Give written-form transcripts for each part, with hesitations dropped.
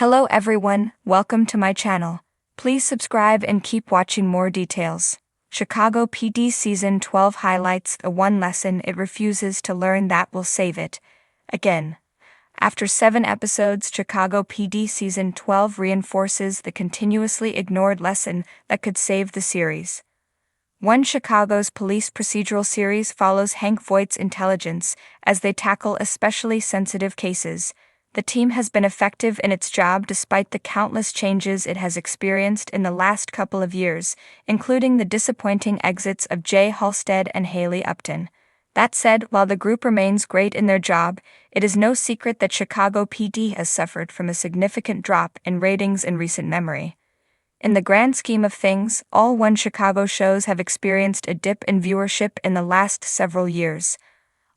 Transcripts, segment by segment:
Hello everyone, welcome to my channel. Please subscribe and keep watching more details. Chicago PD Season 12 highlights the one lesson it refuses to learn that will save it. Again. After 7 episodes, Chicago PD Season 12 reinforces the continuously ignored lesson that could save the series. One Chicago's police procedural series follows Hank Voight's intelligence as they tackle especially sensitive cases. The team has been effective in its job despite the countless changes it has experienced in the last couple of years, including the disappointing exits of Jay Halstead and Haley Upton. That said, while the group remains great in their job, it is no secret that Chicago PD has suffered from a significant drop in ratings in recent memory. In the grand scheme of things, all One Chicago shows have experienced a dip in viewership in the last several years.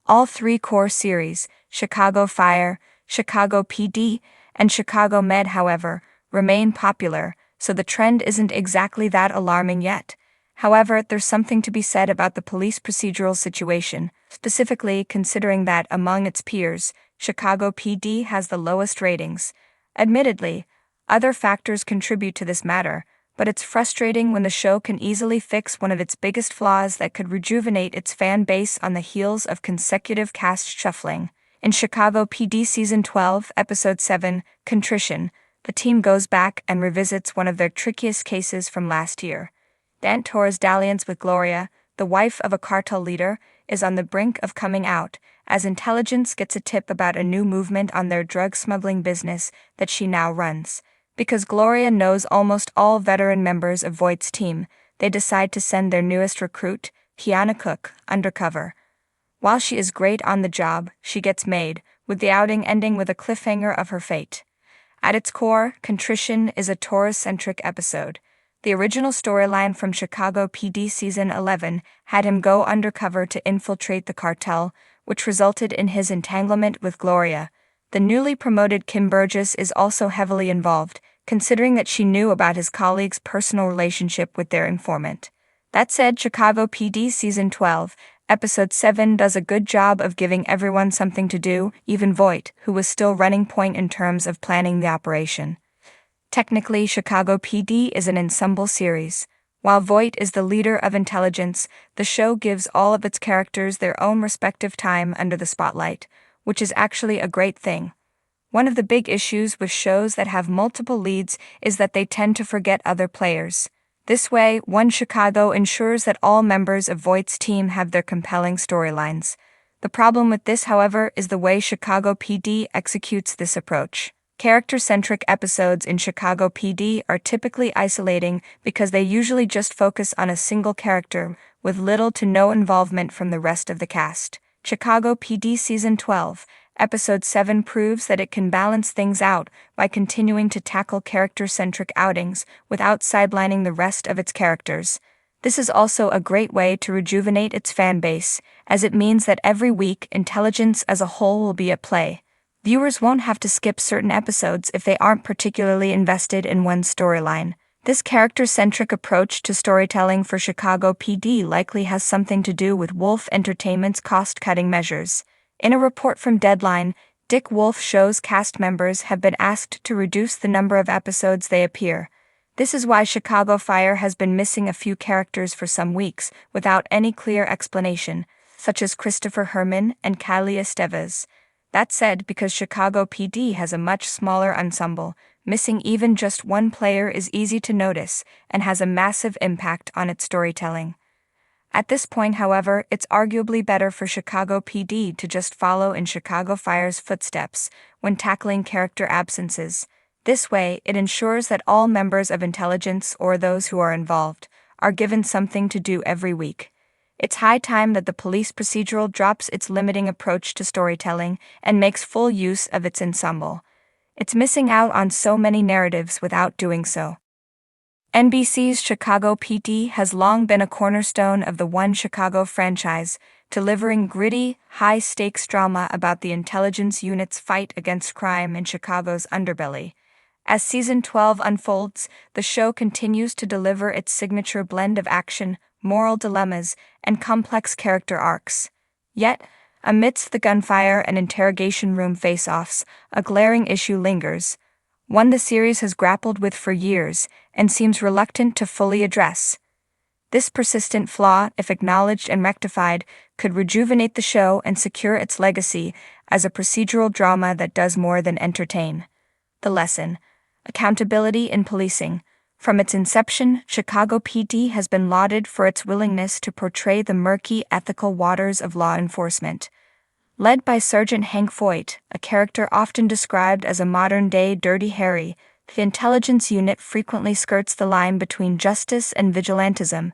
All 3 core series, Chicago Fire, Chicago PD, and Chicago Med, however, remain popular, so the trend isn't exactly that alarming yet. However, there's something to be said about the police procedural situation, specifically considering that among its peers, Chicago PD has the lowest ratings. Admittedly, other factors contribute to this matter, but it's frustrating when the show can easily fix one of its biggest flaws that could rejuvenate its fan base on the heels of consecutive cast shuffling. In Chicago PD Season 12, Episode 7, Contrition, the team goes back and revisits one of their trickiest cases from last year. Dan Torres' dalliance with Gloria, the wife of a cartel leader, is on the brink of coming out, as intelligence gets a tip about a new movement on their drug smuggling business that she now runs. Because Gloria knows almost all veteran members of Voight's team, they decide to send their newest recruit, Kiana Cook, undercover. While she is great on the job, she gets made, with the outing ending with a cliffhanger of her fate. At its core, Contrition is a Torres-centric episode. The original storyline from Chicago PD Season 11 had him go undercover to infiltrate the cartel, which resulted in his entanglement with Gloria. The newly promoted Kim Burgess is also heavily involved, considering that she knew about his colleague's personal relationship with their informant. That said, Chicago PD Season 12, Episode 7 does a good job of giving everyone something to do, even Voight, who was still running point in terms of planning the operation. Technically, Chicago PD is an ensemble series. While Voight is the leader of intelligence, the show gives all of its characters their own respective time under the spotlight, which is actually a great thing. One of the big issues with shows that have multiple leads is that they tend to forget other players. This way, One Chicago ensures that all members of Voight's team have their compelling storylines. The problem with this, however, is the way Chicago PD executes this approach. Character-centric episodes in Chicago PD are typically isolating because they usually just focus on a single character, with little to no involvement from the rest of the cast. Chicago PD Season 12, Episode 7 proves that it can balance things out by continuing to tackle character-centric outings without sidelining the rest of its characters. This is also a great way to rejuvenate its fan base, as it means that every week intelligence as a whole will be at play. Viewers won't have to skip certain episodes if they aren't particularly invested in one storyline. This character-centric approach to storytelling for Chicago PD likely has something to do with Wolf Entertainment's cost-cutting measures. In a report from Deadline, Dick Wolf show's cast members have been asked to reduce the number of episodes they appear. This is why Chicago Fire has been missing a few characters for some weeks without any clear explanation, such as Christopher Herman and Kylie Estevez. That said, because Chicago PD has a much smaller ensemble, missing even just one player is easy to notice and has a massive impact on its storytelling. At this point, however, it's arguably better for Chicago PD to just follow in Chicago Fire's footsteps when tackling character absences. This way, it ensures that all members of intelligence or those who are involved are given something to do every week. It's high time that the police procedural drops its limiting approach to storytelling and makes full use of its ensemble. It's missing out on so many narratives without doing so. NBC's Chicago PD has long been a cornerstone of the One Chicago franchise, delivering gritty, high-stakes drama about the intelligence unit's fight against crime in Chicago's underbelly. As Season 12 unfolds, the show continues to deliver its signature blend of action, moral dilemmas, and complex character arcs. Yet, amidst the gunfire and interrogation room face-offs, a glaring issue lingers. one the series has grappled with for years and seems reluctant to fully address. This persistent flaw, if acknowledged and rectified, could rejuvenate the show and secure its legacy as a procedural drama that does more than entertain. The lesson: accountability in policing. From its inception, Chicago PD has been lauded for its willingness to portray the murky, ethical waters of law enforcement. Led by Sergeant Hank Voight, a character often described as a modern-day Dirty Harry, the intelligence unit frequently skirts the line between justice and vigilantism.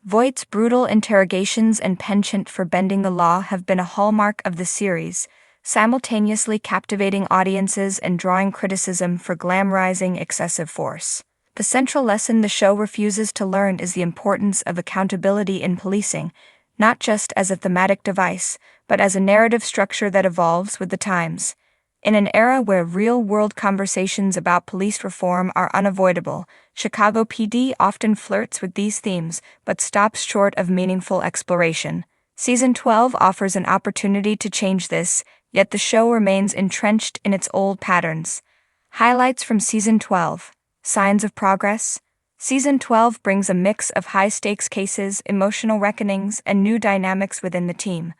Voight's brutal interrogations and penchant for bending the law have been a hallmark of the series, simultaneously captivating audiences and drawing criticism for glamorizing excessive force. The central lesson the show refuses to learn is the importance of accountability in policing, not just as a thematic device, but as a narrative structure that evolves with the times. In an era where real-world conversations about police reform are unavoidable, Chicago PD often flirts with these themes but stops short of meaningful exploration. Season 12 offers an opportunity to change this, yet the show remains entrenched in its old patterns. Highlights from Season 12. Signs of progress. Season 12 brings a mix of high-stakes cases, emotional reckonings, and new dynamics within the team.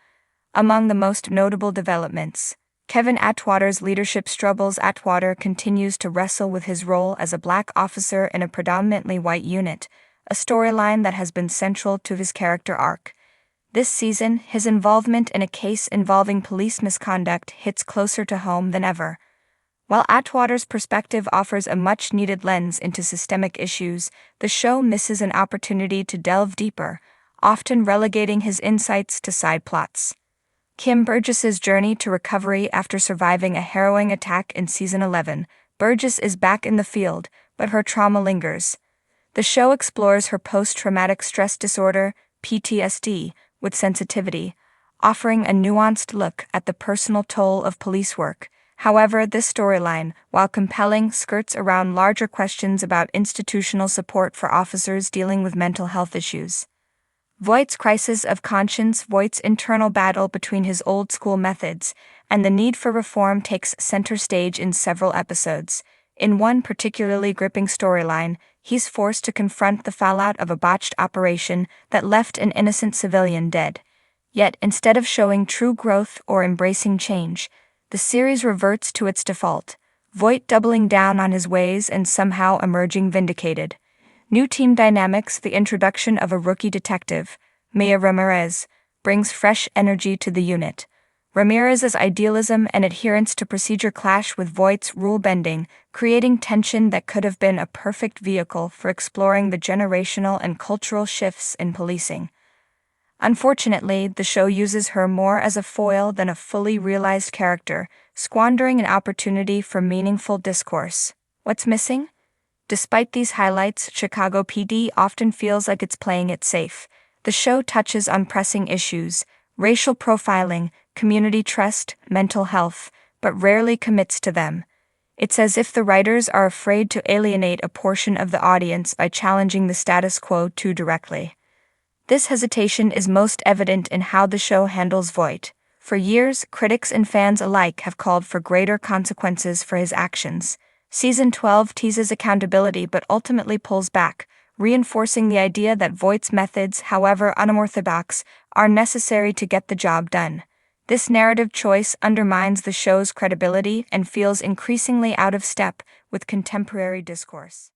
Among the most notable developments, Kevin Atwater's leadership struggles. Atwater continues to wrestle with his role as a black officer in a predominantly white unit, a storyline that has been central to his character arc. This season, his involvement in a case involving police misconduct hits closer to home than ever. While Atwater's perspective offers a much-needed lens into systemic issues, the show misses an opportunity to delve deeper, often relegating his insights to side plots. Kim Burgess's journey to recovery after surviving a harrowing attack in Season 11. Burgess is back in the field, but her trauma lingers. The show explores her post-traumatic stress disorder, PTSD, with sensitivity, offering a nuanced look at the personal toll of police work. However, this storyline, while compelling, skirts around larger questions about institutional support for officers dealing with mental health issues. Voight's crisis of conscience. Voight's internal battle between his old-school methods and the need for reform takes center stage in several episodes. In one particularly gripping storyline, he's forced to confront the fallout of a botched operation that left an innocent civilian dead. Yet, instead of showing true growth or embracing change, the series reverts to its default, Voight doubling down on his ways and somehow emerging vindicated. New team dynamics. The introduction of a rookie detective, Mia Ramirez, brings fresh energy to the unit. Ramirez's idealism and adherence to procedure clash with Voight's rule-bending, creating tension that could have been a perfect vehicle for exploring the generational and cultural shifts in policing. Unfortunately, the show uses her more as a foil than a fully realized character, squandering an opportunity for meaningful discourse. What's missing? Despite these highlights, Chicago PD often feels like it's playing it safe. The show touches on pressing issues, racial profiling, community trust, mental health, but rarely commits to them. It's as if the writers are afraid to alienate a portion of the audience by challenging the status quo too directly. This hesitation is most evident in how the show handles Voight. For years, critics and fans alike have called for greater consequences for his actions. Season 12 teases accountability but ultimately pulls back, reinforcing the idea that Voight's methods, however unorthodox, are necessary to get the job done. This narrative choice undermines the show's credibility and feels increasingly out of step with contemporary discourse.